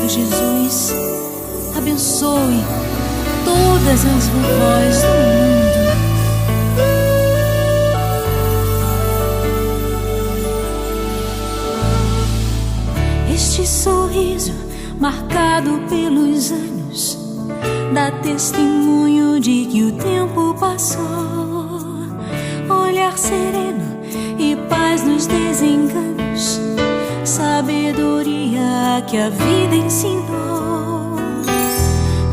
Senhor Jesus abençoe todas as vovós do mundo. Este sorriso marcado pelos anos dá testemunho de que o tempo passou. Olhar sereno e paz nos desenganos, sabedoria que a vida ensinou.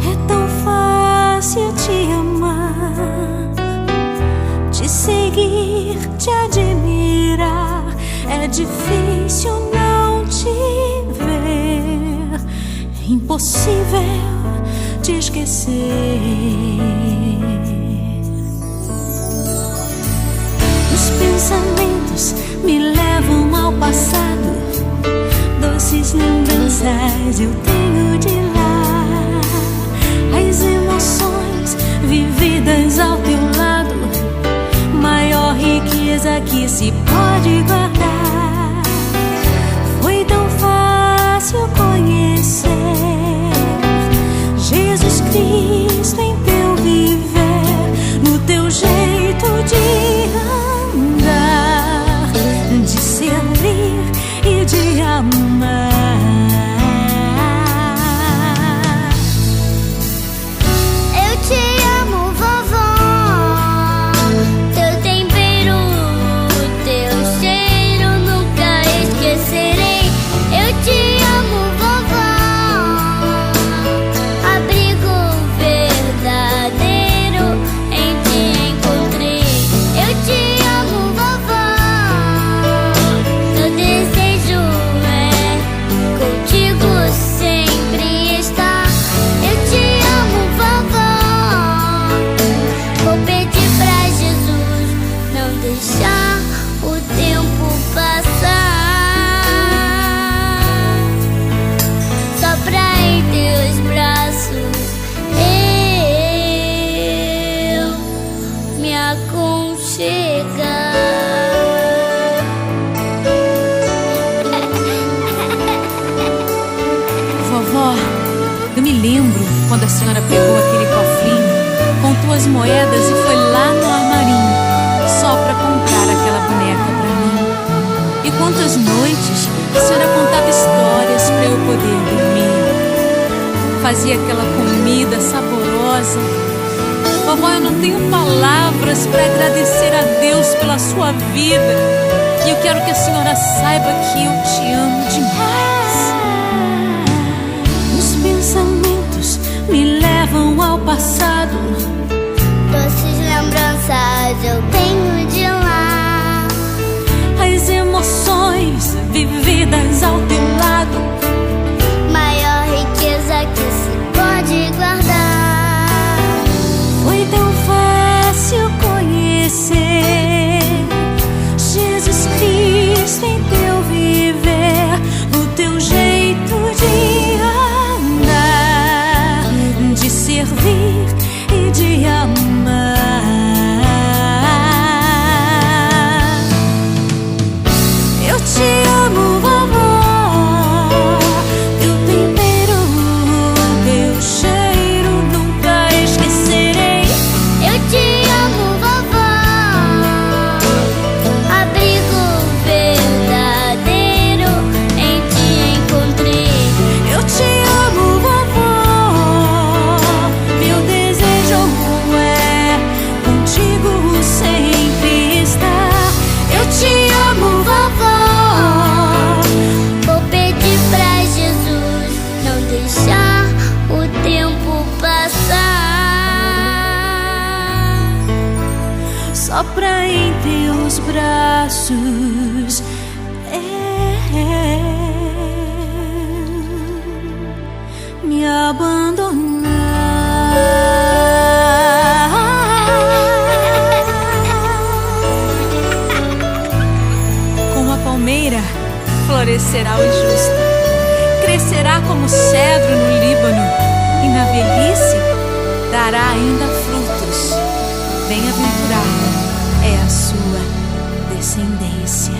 É tão fácil te amar, te seguir, te admirar. É difícil não te ver, impossível te esquecer. Os pensamentos me levam ao passado, doces lembranças eu tenho de lá. As emoções vividas ao teu lado, maior riqueza que se pode guardar. Foi tão fácil conhecer Jesus Cristo em teu viver, no teu jeito de andar, de servir e de amar. Eu te amo, vovó. Teu tempero, teu cheiro nunca esquecerei. Eu te amo, vovó. Abrigo verdadeiro em ti encontrei. Eu te amo, vovó. Meu desejo é contigo sempre estar. Eu te amo, vovó. Vou pedir pra Jesus não deixar o tempo passar, só pra em teus braços eu me aconchegar. Vovó, eu me lembro quando a senhora pegou aquele cofrinho, contou as moedas e foi lá no armarinho só pra comprar aquela boneca pra mim. E quantas noites a senhora contava histórias pra eu poder dormir, fazia aquela comida saborosa. Vovó, eu não tenho palavras pra agradecer a Deus pela sua vida, e eu quero que a senhora saiba que eu te amo demais. Os pensamentos me levam ao passado, Doces lembranças eu tenho de lá. as emoções vividas ao teu lado, Maior riqueza que se pode guardar. foi tão fácil conhecer Jesus Cristo em teu viver, no teu jeito de andar, de servir e de amar. Eu te amo, vovó. Teu tempero, teu cheiro nunca esquecerei. Eu te amo, vovó. Abrigo verdadeiro em ti encontrei. Eu te amo, vovó. Meu desejo é contigo sempre estar. Eu te amo, vovó. Vou pedir pra Jesus não deixar o tempo passar, Só pra em teus braços me abandonar. Como a palmeira florescerá o justo, crescerá como cedro no Líbano, e na velhice dará ainda frutos. Bem-aventurada é a sua descendência.